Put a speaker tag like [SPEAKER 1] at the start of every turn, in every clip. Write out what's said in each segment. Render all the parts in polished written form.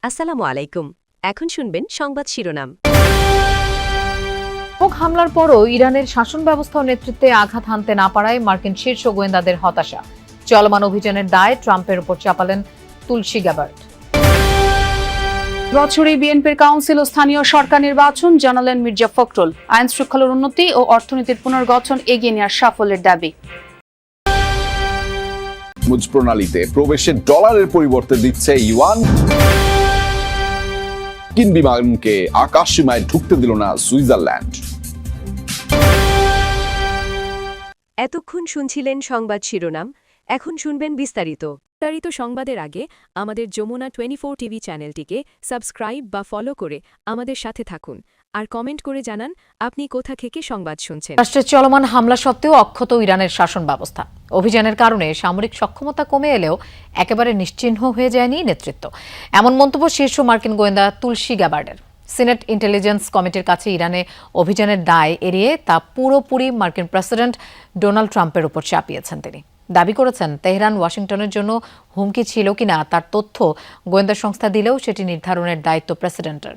[SPEAKER 1] আসসালামু আলাইকুম। এখন শুনবেন সংবাদ শিরোনাম।
[SPEAKER 2] হামলার পরও ইরানের শাসন ব্যবস্থা ও নেতৃত্বে আঘাত হানতে না পারায় মার্কিন শীর্ষ গোয়েন্দাদের হতাশা। চলমান অভিযানের দায় ট্রাম্পের উপর চাপালেন তুলসী গ্যাবার্ড।
[SPEAKER 3] বছরে বিএনপির কাউন্সিল ও স্থানীয় সরকার নির্বাচন, জানালেন মির্জা ফখরুল। আইন শৃঙ্খলার উন্নতি ও অর্থনীতির পুনর্গঠন এগিয়ে নেওয়ার সাফল্যের দাবি।
[SPEAKER 4] মুজ প্রণালীতে প্রবেশে ডলারের পরিবর্তে দিচ্ছে ইউয়ান। কিন বিমানকে আকাশ সীমায় ঢুকতে দিল না সুইজারল্যান্ড।
[SPEAKER 1] এতক্ষণ শুনছিলেন সংবাদ শিরোনাম, এখন শুনবেন বিস্তারিত সংবাদের আগে আমাদের যমুনা 24 টিভি চ্যানেলটিকে সাবস্ক্রাইব বা ফলো করে আমাদের সাথে থাকুন আর কমেন্ট করে জানান আপনি কোথা থেকে সংবাদ শুনছেন।
[SPEAKER 2] রাষ্ট্রের চলমান হামলা সত্ত্বেও অক্ষত ইরানের শাসন ব্যবস্থা। অভিযানের কারণে সামরিক সক্ষমতা কমে এলেও একেবারে নিশ্চিহ্ন হয়ে যায়নি নেতৃত্ব, এমন মন্তব্য শীর্ষ মার্কিন গোয়েন্দা তুলসী গ্যাবার্ডের। সিনেট ইন্টেলিজেন্স কমিটির কাছে ইরানে অভিযানের দায় এড়িয়ে তা পুরোপুরি মার্কিন প্রেসিডেন্ট ডোনাল্ড ট্রাম্পের উপর চাপিয়েছেন তিনি। দাবি করেছেন তেহরান ওয়াশিংটনের জন্য হুমকি ছিল কিনা তার তথ্য গোয়েন্দা সংস্থা দিলেও সেটি নির্ধারণের দায়িত্ব প্রেসিডেন্টের।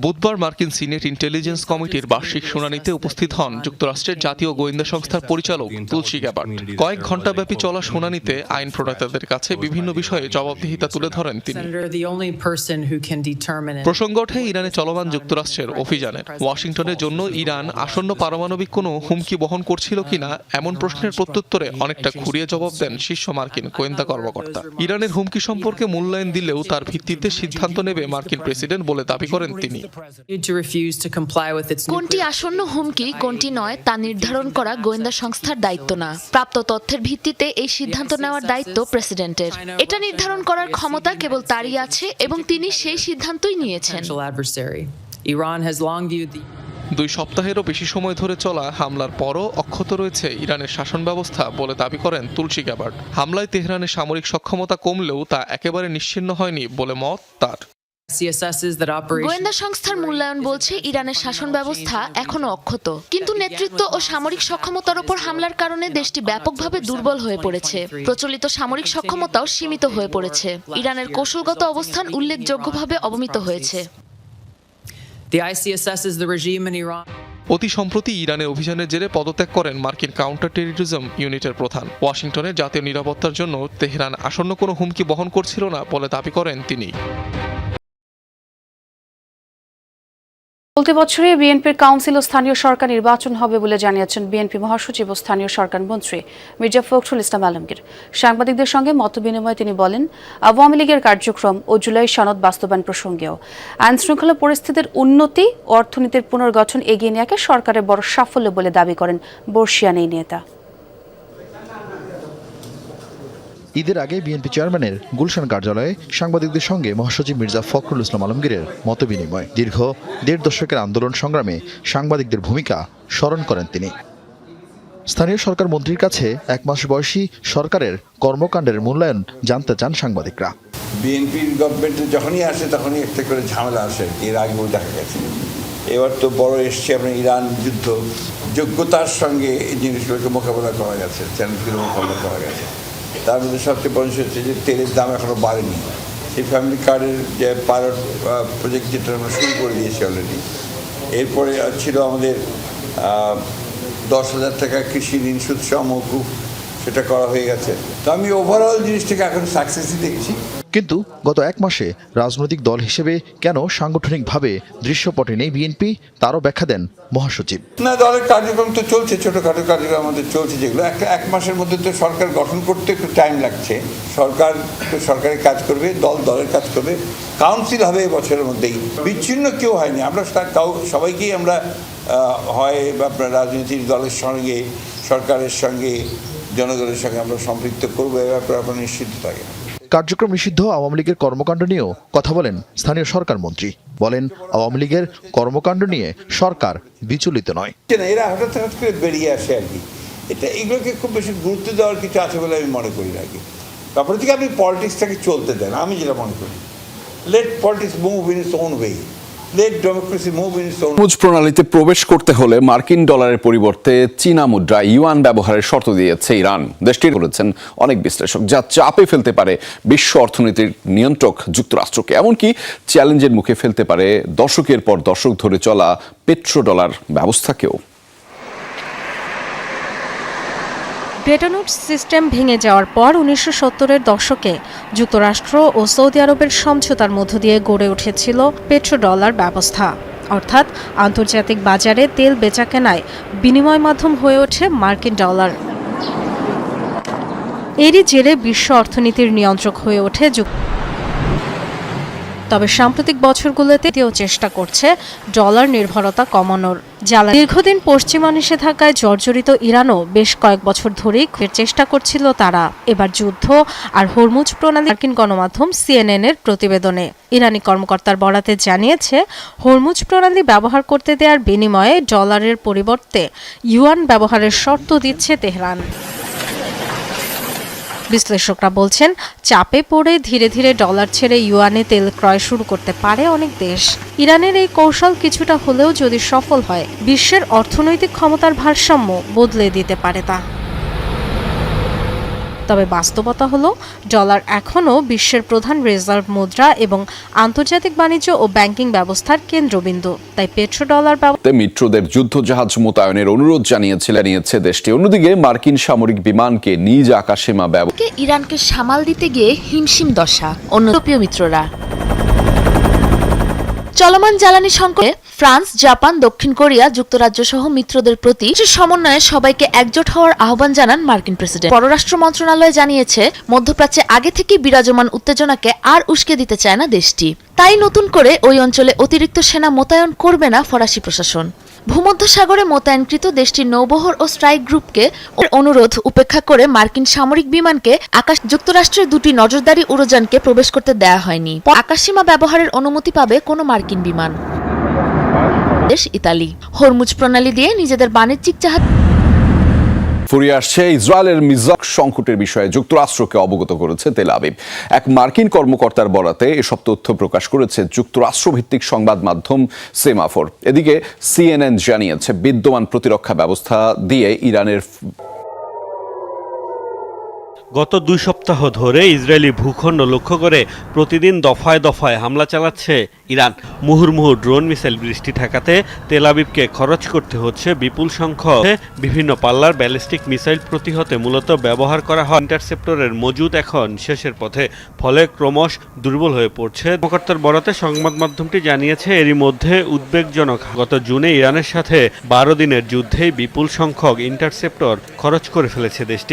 [SPEAKER 5] বুধবার মার্কিন সিনেট ইন্টেলিজেন্স কমিটির বার্ষিক শুনানিতে উপস্থিত হন যুক্তরাষ্ট্রের জাতীয় গোয়েন্দা সংস্থার পরিচালক তুলসী গ্যাবার্ড। কয়েক ঘণ্টাব্যাপী চলা শুনানিতে আইন প্রণেতাদের কাছে বিভিন্ন বিষয়ে জবাবদিহিতা তুলে ধরেন তিনি। প্রসঙ্গ ওঠে ইরানে চলমান যুক্তরাষ্ট্রের অভিযানে। ওয়াশিংটনের জন্য ইরান আসন্ন পারমাণবিক কোনো হুমকি বহন করছিল কিনা এমন প্রশ্নের প্রত্যুত্তরে অনেকটা ঘুরিয়ে জবাব দেন শীর্ষ মার্কিন গোয়েন্দা কর্মকর্তা। ইরানের হুমকি সম্পর্কে মূল্যায়ন দিলেও তার ভিত্তিতে সিদ্ধান্ত নেবে মার্কিন প্রেসিডেন্ট বলে দাবি করেন তিনি।
[SPEAKER 6] কোনটি আসন্ন হুমকি, কোনটি নয় তা নির্ধারণ করা গোয়েন্দা সংস্থার দায়িত্ব না। প্রাপ্ত তথ্যের ভিত্তিতে এই সিদ্ধান্ত নেওয়ার দায়িত্ব প্রেসিডেন্টের। এটা নির্ধারণ করার ক্ষমতা কেবল তারই আছে এবং তিনি সেই সিদ্ধান্তই নিয়েছেন।
[SPEAKER 5] 2 সপ্তাহেরও বেশি সময় ধরে চলা হামলার পরও অক্ষত রয়েছে ইরানের শাসন ব্যবস্থা বলে দাবি করেন তুলসী গ্যাবার্ড। হামলায় তেহরানের সামরিক সক্ষমতা কমলেও তা একেবারে নিশ্চিহ্ন হয়নি বলে মত তার।
[SPEAKER 6] গোয়েন্দা সংস্থার মূল্যায়ন বলছে ইরানের শাসন ব্যবস্থা এখনো অক্ষত, কিন্তু নেতৃত্ব ও সামরিক সক্ষমতার উপর হামলার কারণে দেশটি ব্যাপকভাবে দুর্বল হয়ে পড়েছে। প্রচলিত সামরিক সক্ষমতাও সীমিত হয়ে পড়েছে। ইরানের কৌশলগত অবস্থান উল্লেখযোগ্যভাবে অবমিত হয়েছে।
[SPEAKER 5] অতি সম্প্রতি ইরানের অভিযানের জেরে পদত্যাগ করেন মার্কিন কাউন্টার টেররিজম ইউনিটের প্রধান। ওয়াশিংটনের জাতীয় নিরাপত্তার জন্য তেহরান আসন্ন কোনো হুমকি বহন করছিল না বলে দাবি করেন তিনি।
[SPEAKER 3] চলতি বছরে বিএনপির কাউন্সিল ও স্থানীয় সরকার নির্বাচন হবে বলে জানিয়েছেন বিএনপি মহাসচিব ও স্থানীয় সরকার মন্ত্রী মির্জা ফখরুল ইসলাম আলমগীর। সাংবাদিকদের সঙ্গে মতবিনিময়ে তিনি বলেন, আওয়ামী লীগের কার্যক্রম ও জুলাই সনদ বাস্তবায়ন প্রসঙ্গেও আইন শৃঙ্খলা পরিস্থিতির উন্নতি ও অর্থনীতির পুনর্গঠন এগিয়ে নেওয়াকে সরকারের বড় সাফল্য বলে দাবি করেন বর্ষিয়ান এই নেতা।
[SPEAKER 7] ঈদের আগে বিএনপি চেয়ারম্যানের গুলশান কার্যালয়ে সাংবাদিকদের সঙ্গে মহাসচিব মির্জা ফখরুল ইসলাম আলমগীরের মতবিনিময়। দীর্ঘ 1.5 দশকের আন্দোলন সংগ্রামে সাংবাদিকদের ভূমিকা স্মরণ করেন তিনি। স্থানীয় সরকার মন্ত্রীর কাছে 1 মাস বয়সী সরকারের কর্মকাণ্ডের মূল্যায়ন জানতে চান সাংবাদিকরা।
[SPEAKER 8] বিএনপির গভর্নমেন্ট যখনই আসে তখনই একটা করে ঝামেলা আসে, এর আগেও দেখা গেছে। এবার তো বড় এসছে আপনার ইরান যুদ্ধ, যোগ্যতার সঙ্গে এই জিনিসগুলোকে মোকাবেলা করা গেছে, চ্যালেঞ্জগুলো মোকাবেলা করা গেছে। তার মধ্যে সবচেয়ে বড় হচ্ছে যে তেলের দাম এখনও বাড়েনি। সেই ফ্যামিলি কার্ডের যে পাইলট প্রজেক্ট যেটা আমরা শুরু করে দিয়েছি অলরেডি। এরপরে ছিল আমাদের 10,000 টাকা কৃষি ঋণ সুদ মওকুফ, সেটা করা হয়ে গেছে। তো আমি ওভারঅল জিনিসটাকে এখন সাকসেসই দেখছি।
[SPEAKER 7] কিন্তু গত 1 মাসে রাজনৈতিক দল হিসেবে কেন সাংগঠনিকভাবে দৃশ্যপটে নেই বিএনপি, তারও ব্যাখ্যা দেন মহাসচিব।
[SPEAKER 8] না, দলের কার্যক্রম তো চলছে, ছোটোখাটো কার্যক্রম আমাদের চলছে, যেগুলো এক মাসের মধ্যে তো সরকার গঠন করতে একটু টাইম লাগছে। সরকার তো সরকারের কাজ করবে, দল দলের কাজ করবে, কাউন্সিল হবে বছরের মধ্যেই। বিচ্ছিন্ন কেউ হয়নি, আমরা সবাইকেই আমরা হয় আপনার রাজনৈতিক দলের সঙ্গে, সরকারের সঙ্গে, জনগণের সঙ্গে আমরা সম্পৃক্ত করবো, এ ব্যাপারে আপনারা নিশ্চিত থাকে।
[SPEAKER 7] কার্যক্রম নিষিদ্ধ আওয়ামী লীগের কর্মকাণ্ড নিয়েও কথা বলেন স্থানীয় সরকার মন্ত্রী। বলেন, আওয়ামী লীগের কর্মকাণ্ড নিয়ে সরকার বিচলিত নয়।
[SPEAKER 8] এরা হঠাৎ করে বেরিয়ে আসে আর কি, এগুলোকে খুব বেশি গুরুত্ব দেওয়ার কিছু আছে বলে আমি মনে করি না আর কি। তারপরে থেকে আপনি পলিটিক্সটাকে চলতে দেন, আমি যেটা মনে করি, let politics move in its own way. Let democracy move in its own.
[SPEAKER 4] Hormuz প্রণালীতে প্রবেশ করতে হলে মার্কিন ডলারের পরিবর্তে চীনা মুদ্রা ইউয়ান ব্যবহারের শর্ত দিয়েছে ইরান। দেশটির বলেছেন অনেক বিশ্লেষক, যা চাপে ফেলতে পারে বিশ্ব অর্থনীতির নিয়ন্ত্রক যুক্তরাষ্ট্রকে, এমনকি চ্যালেঞ্জের মুখে ফেলতে পারে দশকের পর দশক ধরে চলা পেট্রোডলার ব্যবস্থাকেও।
[SPEAKER 9] ব্রেটন উডস সিস্টেম ভেঙে যাওয়ার পর 1970-এর দশকে যুক্তরাষ্ট্র ও সৌদি আরবের সমঝোতার মধ্য দিয়ে গড়ে উঠেছিল পেট্রোডলার ব্যবস্থা, অর্থাৎ আন্তর্জাতিক বাজারে তেল বেচাকেনায় বিনিময় মাধ্যম হয়ে ওঠে মার্কিন ডলার। এরই জেরে বিশ্ব অর্থনীতির নিয়ন্ত্রক হয়ে ওঠে তবে সাম্প্রতিক বছরগুলোতে চেষ্টা করছে ডলার নির্ভরতা কমানোর। দীর্ঘদিন পশ্চিমা নিষেধাজ্ঞায় জর্জরিত ইরানও বেশ কয়েক বছর ধরেই চেষ্টা করছিল তারা। এবার যুদ্ধ আর হরমুজ প্রণালী মার্কিন গণমাধ্যম CNN-এর প্রতিবেদনে ইরানি কর্মকর্তার বরাতে জানিয়েছে, হরমুজ প্রণালী ব্যবহার করতে দেওয়ার বিনিময়ে ডলারের পরিবর্তে ইউয়ান ব্যবহারের শর্ত দিচ্ছে তেহরান। বিশ্লেষকরা বলছেন, চাপে পড়ে ধীরে ধীরে ডলার ছেড়ে ইউয়ানে তেল ক্রয় শুরু করতে পারে অনেক দেশ। ইরানের এই কৌশল কিছুটা হলেও যদি সফল হয়, বিশ্বের অর্থনৈতিক ক্ষমতার ভারসাম্য বদলে দিতে পারে তা। তবে বাস্তবতা হলো, ডলার এখনও বিশ্বের প্রধান রিজার্ভ মুদ্রা এবং আন্তর্জাতিক বাণিজ্য ও ব্যাংকিং ব্যবস্থার কেন্দ্রবিন্দু। তাই পেট্রোডলার
[SPEAKER 4] মিত্রদের যুদ্ধজাহাজ মোতায়েনের অনুরোধ জানিয়েছে দেশটি। অন্যদিকে মার্কিন সামরিক বিমানকে নিজ আকাশসীমা ব্যবহার
[SPEAKER 6] ইরানকে সামাল দিতে গিয়ে হিমশিম দশা অন্য ইউরোপীয় মিত্ররা। চলমান জ্বালানি সংকটে ফ্রান্স, জাপান, দক্ষিণ কোরিয়া, যুক্তরাজ্য সহ মিত্রদের প্রতি সমন্বয়ে সবাইকে একজোট হওয়ার আহ্বান জানান মার্কিন প্রেসিডেন্ট। পররাষ্ট্র মন্ত্রণালয় জানিয়েছে, মধ্যপ্রাচ্যে আগে থেকে বিরাজমান উত্তেজনাকে আর উস্কে দিতে চায় না দেশটি। তাই নতুন করে ওই অঞ্চলে অতিরিক্ত সেনা মোতায়েন করবে না ফরাসি প্রশাসন। ভূমধ্যসাগরে মোতায়েনকৃত দেশটির নৌবহর ও স্ট্রাইক গ্রুপকে অনুরোধ উপেক্ষা করে মার্কিন সামরিক বিমানকে যুক্তরাষ্ট্রের দুটি নজরদারি উড়োযানকে প্রবেশ করতে দেয়া হয়নি। আকাশসীমা ব্যবহারের অনুমতি পাবে কোনো মার্কিন বিমান। দেশ ইতালি হরমুজ প্রণালী দিয়ে নিজেদের বাণিজ্যিক জাহাজ
[SPEAKER 4] ফুরিয়ে আসছে ইসরায়েলের মিজাক সংকটের বিষয়ে যুক্তরাষ্ট্রকে অবগত করেছে তেল আবিব। এক মার্কিন কর্মকর্তার বরাতে এসব তথ্য প্রকাশ করেছে যুক্তরাষ্ট্র ভিত্তিক সংবাদ মাধ্যম সেমাফোর। এদিকে CNN জানিয়েছে, বিদ্যমান প্রতিরক্ষা ব্যবস্থা দিয়ে ইরানের
[SPEAKER 10] গত 2 সপ্তাহ ধরে ইসরায়েলি ভূখণ্ড লক্ষ্য করে প্রতিদিন দফায় দফায় হামলা চালাচ্ছে ইরান। মুহুর্মুহু ড্রোন মিসাইল বৃষ্টি ঠেকাতে তেল আবিবকে খরচ করতে হচ্ছে বিপুল সংখ্যক বিভিন্ন পাল্লার ব্যালিস্টিক মিসাইল প্রতিহতে মূলত ব্যবহার করা হয় ইন্টারসেপ্টরের মজুদ এখন শেষের পথে, ফলে ক্রমশ দুর্বল হয়ে পড়ছে। কর্মকর্তার বরাতে সংবাদ মাধ্যমটি জানিয়েছে, এরই মধ্যে উদ্বেগজনক গত জুনে ইরানের সাথে 12 দিনের যুদ্ধে বিপুল সংখ্যক ইন্টারসেপ্টর খরচ করে ফেলেছে দেশটি।